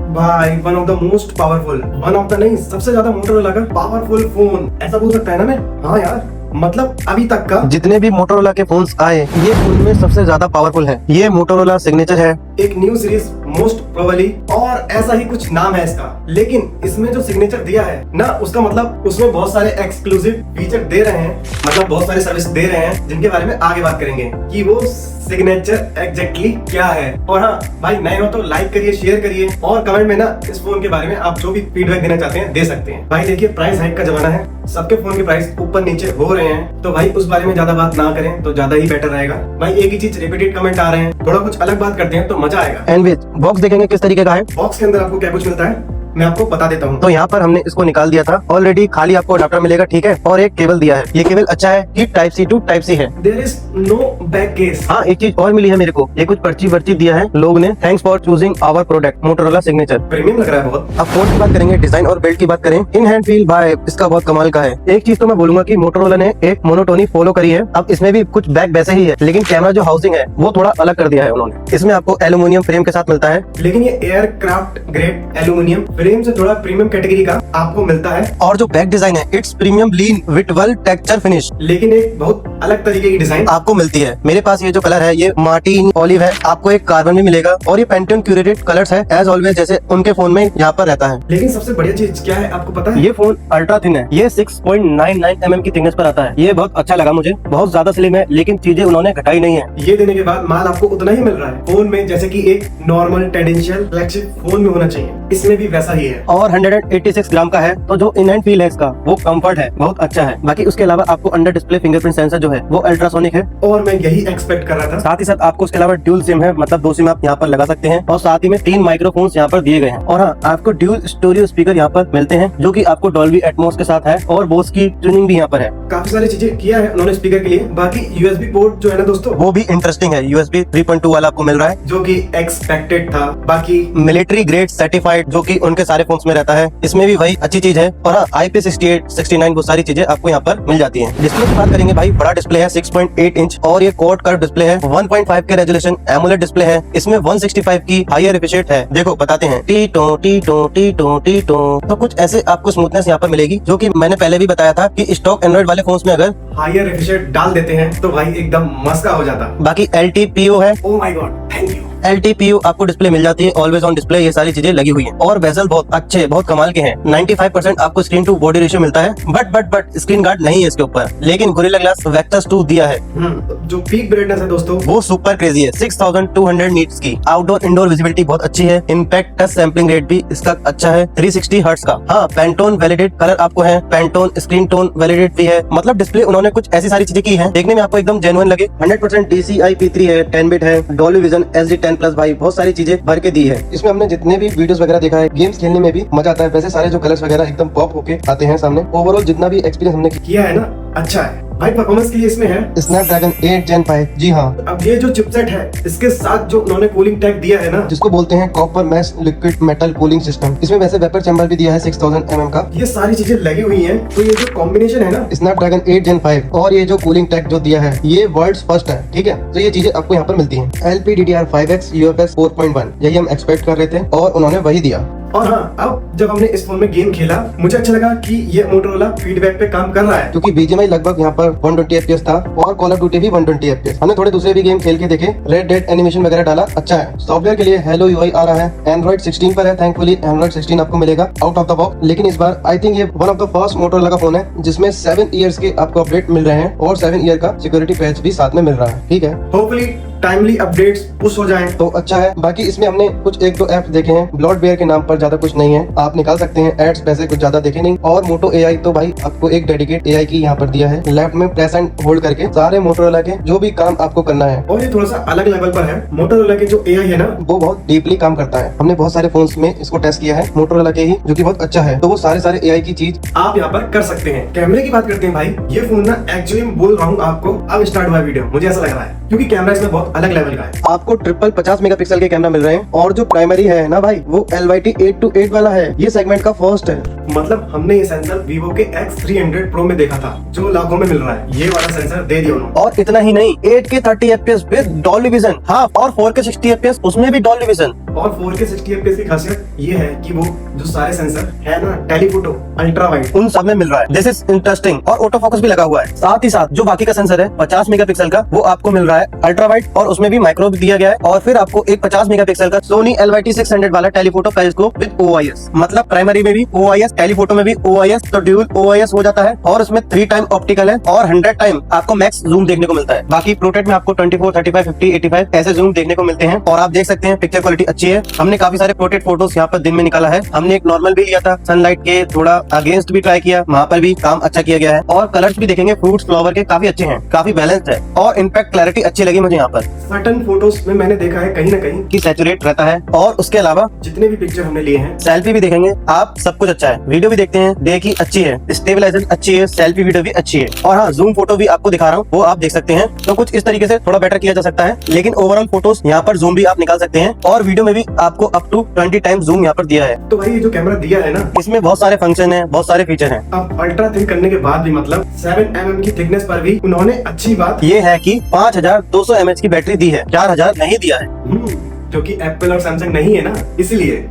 भाई one of the most powerful, one of the नहीं सबसे ज्यादा मोटोरोला का पावरफुल फोन, ऐसा बोल सकता है ना मैं। हाँ यार, मतलब अभी तक का जितने भी मोटोरोला के फोन्स आए ये उनमें सबसे ज्यादा पावरफुल है। ये मोटोरोला सिग्नेचर है, एक न्यू सीरीज मोस्ट प्रोबेबली, और ऐसा ही कुछ नाम है इसका। लेकिन इसमें जो सिग्नेचर दिया है ना, उसका मतलब उसमें बहुत सारे एक्सक्लूसिव फीचर दे रहे हैं, मतलब बहुत सारी सर्विस दे रहे हैं, जिनके बारे में आगे बात करेंगे कि वो सिग्नेचर एग्जैक्टली क्या है। और हाँ भाई, नए हो तो लाइक करिए, शेयर करिए, और कमेंट में ना इस फोन के बारे में आप जो भी फीडबैक देना चाहते हैं दे सकते हैं। भाई देखिए, प्राइस हाइक का जमाना है, सबके फोन के प्राइस ऊपर नीचे हो रहे हैं, तो भाई उस बारे में ज्यादा बात ना करें तो ज्यादा ही बेटर रहेगा। भाई एक ही चीज रिपीटेड कमेंट आ रहे हैं, थोड़ा कुछ अलग बात करते हैं तो मजा आएगा। एंड बॉक्स देखेंगे किस तरीके का है। बॉक्स के अंदर आपको क्या कुछ मिलता है मैं आपको बता देता हूँ। तो यहाँ पर हमने इसको निकाल दिया था ऑलरेडी, खाली आपको अडाप्टर मिलेगा, ठीक है, और एक केबल दिया है। ये केबल अच्छा है कि type C to type C है। There is no back case. हाँ, एक चीज और मिली है मेरे को, ये कुछ पर्ची वर्ची दिया है लोग ने। Thanks for choosing our product Motorola signature. Premium लग रहा है बहुत। अब फोन की बात करेंगे, डिजाइन और बिल्ड की बात करें, इन हैंड फील भाई इसका बहुत कमाल का है। एक चीज तो मैं बोलूंगा कि मोटोरोला ने एक मोनोटोनी फॉलो करी है। अब इसमें भी कुछ बैक वैसे ही है, लेकिन कैमरा जो हाउसिंग है वो थोड़ा अलग कर दिया है उन्होंने। इसमें आपको एल्यूमिनियम फ्रेम के साथ मिलता है, लेकिन ये एयरक्राफ्ट ग्रेड एल्यूमिनियम फ्रेम से थोड़ा प्रीमियम कैटेगरी का आपको मिलता है। और जो बैक डिजाइन है it's premium lean with well texture finish, लेकिन एक बहुत अलग तरीके की डिजाइन आपको मिलती है। मेरे पास ये जो कलर है ये मार्टिन ऑलिव है, आपको एक कार्बन भी मिलेगा, और ये पेंटन क्यूरेटेड कलर्स है एज ऑलवेज, जैसे उनके फोन में यहाँ पर रहता है। लेकिन सबसे बढ़िया चीज क्या है आपको पता है? ये फोन अल्ट्रा थिन है, ये 6.99 mm की थिकनेस पर आता है। ये बहुत अच्छा लगा मुझे, बहुत ज्यादा स्लिम है, लेकिन चीजें उन्होंने घटाई नहीं है। ये देने के बाद माल आपको उतना ही मिल रहा है फोन में, जैसे कि एक नॉर्मल टेंडेंशियल फ्लैगशिप फोन में होना चाहिए, इसमें भी वैसा ही है। और 186 ग्राम का है, तो जो इन हैंड फील है इसका वो कंफर्ट है, बहुत अच्छा है। बाकी उसके अलावा आपको अंडर डिस्प्ले फिंगरप्रिंट सेंसर जो है वो अल्ट्रासोनिक है, और मैं यही एक्सपेक्ट कर रहा था। साथ ही साथ आपको उसके अलावा ड्यूल सिम है, मतलब 2 सिम आप यहाँ पर लगा सकते हैं, और साथ ही में 3 माइक्रोफोन्स यहाँ पर दिए गए हैं। और हाँ, आपको ड्यूल स्टूडियो स्पीकर यहाँ पर मिलते हैं, जो कि आपको डॉल्बी एटमॉस के साथ है, और बोस की ट्यूनिंग भी यहाँ पर है। काफी सारी चीजें किया है उन्होंने स्पीकर के लिए। बाकी यूएसबी पोर्ट जो है ना दोस्तों, वो भी इंटरेस्टिंग है, USB 3.2 वाला आपको मिल रहा है, जो कि एक्सपेक्टेड था। बाकी मिलिट्री ग्रेड सर्टिफाइड, जो कि उनके सारे फोन्स में रहता है, इसमें भी वही अच्छी चीज है। और हाँ, IP68, 69 वो सारी चीजें आपको यहाँ पर मिल जाती हैं। डिस्प्ले की बात करेंगे भाई, बड़ा डिस्प्ले है 6.8 इंच, और ये क्वाड कर्व डिस्प्ले है, 1.5 के रेजोल्यूशन एमोलेड डिस्प्ले है, इसमें 165 की हायर एफिशिएंट है। देखो बताते हैं, टी टो टी टो टी टो टी टो, तो कुछ ऐसे आपको स्मूथनेस यहाँ पर मिलेगी, जो कि मैंने पहले भी बताया था कि स्टॉक एंड्रॉइड वाले फोन्स में अगर हायर एफिशिएंट डाल देते हैं तो भाई एकदम मस्का हो जाता। बाकी LTPO है, oh my God, thank you. LTPO आपको डिस्प्ले मिल जाती है, ऑलवेज ऑन डिस्प्ले, ये सारी चीजें लगी हुई हैं। और बेजल बहुत अच्छे, बहुत कमाल के हैं। 95% आपको स्क्रीन टू बॉडी रेशियो मिलता है, बट स्क्रीन गार्ड नहीं है इसके ऊपर, लेकिन गोरिल्ला ग्लास वेक्टर्स 2 दिया है। जो पीक ब्राइटनेस है दोस्तों वो सुपर क्रेजी है, 6200 नीट्स की। आउटडोर इंडोर विजिबिलिटी बहुत अच्छी है। इम्पैक्ट टच सैंपलिंग रेट भी इसका अच्छा है, 360 हर्ट्ज का। हाँ, पैंटोन वैलिडेट कलर आपको है, पैंटोन स्क्रीन टोन वैलिडेट भी है, मतलब डिस्प्ले उन्होंने कुछ ऐसी सारी चीजें की है, देखने में आपको एकदम जेन्युइन लगे। 100% DCI-P3 है, 10 बिट है, डॉल्बी विजन SD10+, भाई बहुत सारी चीजें भर के दी है। इसमें हमने जितने भी वीडियोस वगैरह देखा है, गेम्स खेलने में भी मजा आता है। वैसे सारे जो कलर्स वगैरह एकदम पॉप होके आते हैं सामने। ओवरऑल जितना भी एक्सपीरियंस हमने किया है ना, अच्छा है भाई। परफॉर्मेंस के लिए इसमें है स्नैपड्रैगन 8 Gen 5, जी हाँ। अब ये जो चिपसेट है, इसके साथ जो उन्होंने कूलिंग टैग दिया है ना, जिसको बोलते हैं copper mesh liquid metal cooling system, इसमें वैसे वेपर चैम्बर भी दिया है 6000 mm का। ये सारी चीजें लगी हुई हैं, तो ये जो कॉम्बिनेशन है ना, स्नैपड्रैगन 8 Gen 5 और ये जो कूलिंग टैग जो दिया है, ये वर्ल्ड्स फर्स्ट है, ठीक है। तो ये चीजें आपको यहाँ पर मिलती हैं। LPDDR5X UFS 4.1, यही हम एक्सपेक्ट कर रहे थे, और उन्होंने वही दिया। और हाँ, अब जब हमने इस फोन में गेम खेला, मुझे अच्छा लगा कि ये मोटोरोला फीडबैक पे काम कर रहा है, क्योंकि BGMI लगभग यहाँ पर 120 FPS था, और कॉल ऑफ ड्यूटी भी 120 FPS। हमने थोड़े दूसरे भी गेम खेल के देखे, रेड डेड एनिमेशन वगैरह डाला, अच्छा है। सॉफ्टवेयर के लिए हेलो UI आ रहा है, एंड्रॉइड 16 पर है, थैंकफुली एंड्रॉइड 16 आपको मिलेगा आउट ऑफ द बॉक्स। लेकिन इस बार आई थिंक ये one of the first Motorola का फोन है जिसमें 7 ईयर्स के आपको अपडेट मिल रहे हैं, और 7 ईयर का सिक्योरिटी पैच भी साथ में मिल रहा है, ठीक है। होपफुली टाइमली अपडेट्स पुश हो जाएं तो अच्छा है। बाकी इसमें हमने कुछ 1-2 ऐप देखे हैं, ब्लॉटवेयर के नाम पर, ज्यादा कुछ नहीं है, आप निकाल सकते हैं एड्स, पैसे कुछ ज्यादा देखे नहीं। और मोटो AI तो भाई आपको एक डेडिकेट AI की यहाँ पर दिया है, लेफ्ट में प्रेस एंड होल्ड करके सारे मोटोरोला के जो भी काम आपको करना है। और ये थोड़ा सा अलग लेवल पर है। मोटोरोला के जो AI है ना, वो बहुत डीपली काम करता है। हमने बहुत सारे फोन्स में इसको टेस्ट किया है, मोटोरोला के ही, जो कि बहुत अच्छा है। तो वो सारे AI की चीज आप यहाँ पर कर सकते हैं। कैमरे की बात करते हैं भाई, ये फोन ना एक्चुअली बोल रहा हूँ आपको, अब स्टार्ट हुआ वीडियो, मुझे ऐसा लग रहा है, क्योंकि कैमरा इसमें बहुत अलग लेवल का है। आपको ट्रिपल 50 मेगापिक्सल के कैमरा मिल रहे हैं, और जो प्राइमरी है ना भाई, वो LYT 8:8 वाला है, ये सेगमेंट का फर्स्ट है। मतलब हमने ये सेंसर Vivo के X300 Pro में देखा था जो लाखों में मिल रहा है, ये वाला सेंसर दे दिया उन्होंने। और इतना ही नहीं, 8K 30 FPS with Dolby vision, हाँ, और 4K 60 FPS उसमें भी डॉल्बी विजन। और 4K 60 FPS की खासियत ये है कि वो जो सारे सेंसर है ना, टेलीफोटो, अल्ट्रा वाइड, उन सब में मिल रहा है। This is interesting. और ऑटो फोकस भी लगा हुआ है। साथ ही साथ जो बाकी का सेंसर है 50 मेगापिक्सल का, वो आपको मिल रहा है अल्ट्रा वाइड, और उसमें भी माइक्रो भी दिया गया है। और फिर आपको एक 50 मेगापिक्सल का सोनी LYT600 वाला टेलीफोटो पेरिस्कोप विद OIS, मतलब प्राइमरी में भी OIS, टेलीफोटो में भी OIS, तो ड्यूल OIS हो जाता है। और उसमें 3 टाइम ऑप्टिकल है और 100 टाइम आपको मैक्स जूम देखने को मिलता है। बाकी प्रोटेक्ट में आपको 24, 35, 50, 85 ऐसे जूम देखने को मिलते हैं। और आप देख सकते हैं पिक्चर क्वालिटी अच्छी है। हमने काफी सारे प्रोटेक्ट फोटोज यहाँ पर दिन में निकाला है। हमने एक नॉर्मल भी लिया था, सनलाइट के थोड़ा अगेंस्ट भी ट्राई किया, वहाँ पर भी काम अच्छा किया गया है। और कलर्स भी देखेंगे फ्रूट्स फ्लावर के काफी अच्छे हैं, काफी बैलेंस्ड है। और इनफैक्ट क्लैरिटी अच्छी लगी मुझे यहाँ पर। सर्टन फोटोज में मैंने देखा है कहीं ना कहीं कि सैचुरेट रहता है। और उसके अलावा जितने भी पिक्चर हमने लिए हैं, सेल्फी भी देखेंगे आप, सब कुछ अच्छा है। वीडियो भी देखते हैं, देखी अच्छी है, स्टेबलाइजेशन अच्छी है, सेल्फी वीडियो भी अच्छी है। और हाँ, जूम फोटो भी आपको दिखा रहा हूँ, वो आप देख सकते हैं। तो कुछ इस तरीके से थोड़ा बेटर किया जा सकता है, लेकिन ओवरऑल फोटोज यहाँ पर जूम भी आप निकाल सकते हैं। और वीडियो में भी आपको अप टू 20 टाइम जूम यहाँ पर दिया है। तो भाई ये जो कैमरा दिया है ना, इसमें बहुत सारे फंक्शन है, बहुत सारे फीचर हैं। अब अल्ट्रा थिन करने के बाद भी मतलब 7mm की थिकनेस पर भी उन्होंने अच्छी बात ये है कि 5200 mAh की बैटरी दी है, 4000 नहीं दिया है। जो कि एप्पल और सैमसंग नहीं है ना, इसलिए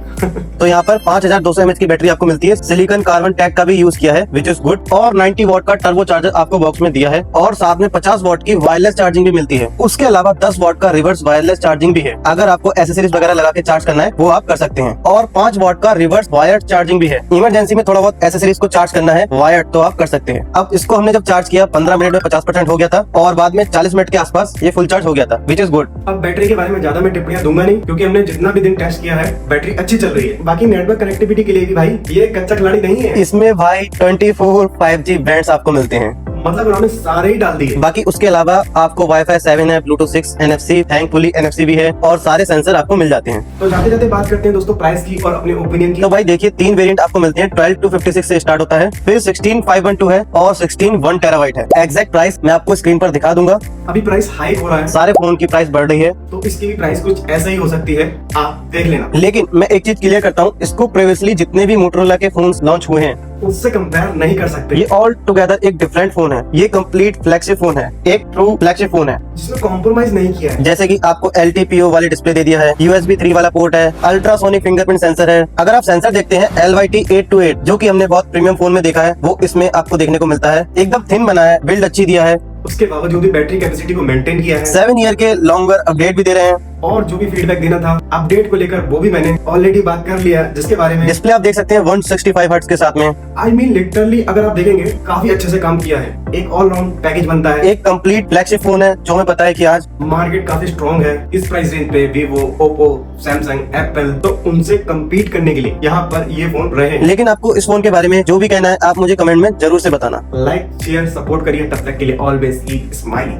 तो यहाँ पर 5200 mAh की बैटरी आपको मिलती है। सिलिकॉन कार्बन टैग का भी यूज किया है, विच इज गुड। और 90 वॉट का टर्बो चार्जर आपको बॉक्स में दिया है। और साथ में 50 वॉट की वायरलेस चार्जिंग भी मिलती है। उसके अलावा 10 वॉट का रिवर्स वायरलेस चार्जिंग भी है। अगर आपको एसेसरीज वगैरह लगा के चार्ज करना है, वो आप कर सकते हैं। और 5 वॉट का रिवर्स वायर्ड चार्जिंग भी है। इमरजेंसी में थोड़ा बहुत एसेसरीज को चार्ज करना है वायर्ड, तो आप कर सकते हैं। अब इसको हमने जब चार्ज किया 15 मिनट में 50% हो गया था, और बाद में 40 मिनट के आसपास ये फुल चार्ज हो गया था, विच इज गुड। अब बैटरी के बारे में ज्यादा मैं टिप्पणियां दूंगा नहीं, क्योंकि हमने जितना भी दिन टेस्ट किया है बैटरी अच्छी चल रही है। बाकी नेटवर्क कनेक्टिविटी के लिए भी भाई ये कच्चा खिलाड़ी नहीं है। इसमें भाई 24 5G बैंड्स आपको मिलते हैं, मतलब उन्होंने सारे ही डाल दिए। बाकी उसके अलावा आपको Wi-Fi 7 है, Bluetooth 6, NFC, थैंकफुली NFC भी है, और सारे सेंसर आपको मिल जाते हैं। तो जाते जाते बात करते हैं दोस्तों प्राइस की और अपने ओपिनियन की। तो भाई देखिए, 3 वेरिएंट आपको मिलते हैं। 12 to 56 से स्टार्ट होता है, फिर 16 512 है, और 16 1 TB है। एग्जैक्ट प्राइस मैं आपको स्क्रीन पर दिखा दूंगा। अभी प्राइस हाई हो रहा है, सारे फोन की प्राइस बढ़ रही है, तो इसकी भी प्राइस कुछ ऐसा ही हो सकती है, आप देख लेना। लेकिन मैं एक चीज क्लियर करता हूँ, इसको प्रीवियसली जितने भी मोटोरोला के फोन लॉन्च हुए हैं उससे कंपेयर नहीं कर सकते। ये ऑल टुगेदर एक डिफरेंट फोन है। ये कंप्लीट फ्लैगशिप फोन है, एक ट्रू फ्लैगशिप फोन है, जिसमें कॉम्प्रोमाइज नहीं किया है। जैसे कि आपको LTPO वाली डिस्प्ले दे दिया है, USB 3 वाला पोर्ट है, अल्ट्रासोनिक फिंगरप्रिंट सेंसर है। अगर आप सेंसर देखते हैं LYT828, जो कि हमने बहुत प्रीमियम फोन में देखा है, वो इसमें आपको देखने को मिलता है। एकदम थिन बना है, बिल्ड अच्छी दिया है, उसके बावजूद भी बैटरी कैपेसिटी को मेंटेन किया है। 7 ईयर के लॉन्गर अपडेट भी दे रहे हैं। और जो भी फीडबैक देना था अपडेट को लेकर, वो भी मैंने ऑलरेडी बात कर लिया, जिसके बारे में डिस्प्ले आप देख सकते हैं 165 हर्ट्ज के साथ में। आई मीन लिटरली अगर आप देखेंगे काफी अच्छे से काम किया है। एक ऑलराउंड पैकेज बनता है। एक कंप्लीट फ्लैगशिप फोन है, जो हमें पता है कि आज मार्केट काफी स्ट्रॉन्ग है इस प्राइस रेंज पे। Vivo, Oppo, Samsung, Apple, तो उनसे कम्पीट करने के लिए यहाँ पर ये फोन रहे। लेकिन आपको इस फोन के बारे में जो भी कहना है, आप मुझे कमेंट में जरूर से बताना। लाइक शेयर सपोर्ट करिए, तब तक के लिए ऑलवेज कीप स्माइलिंग।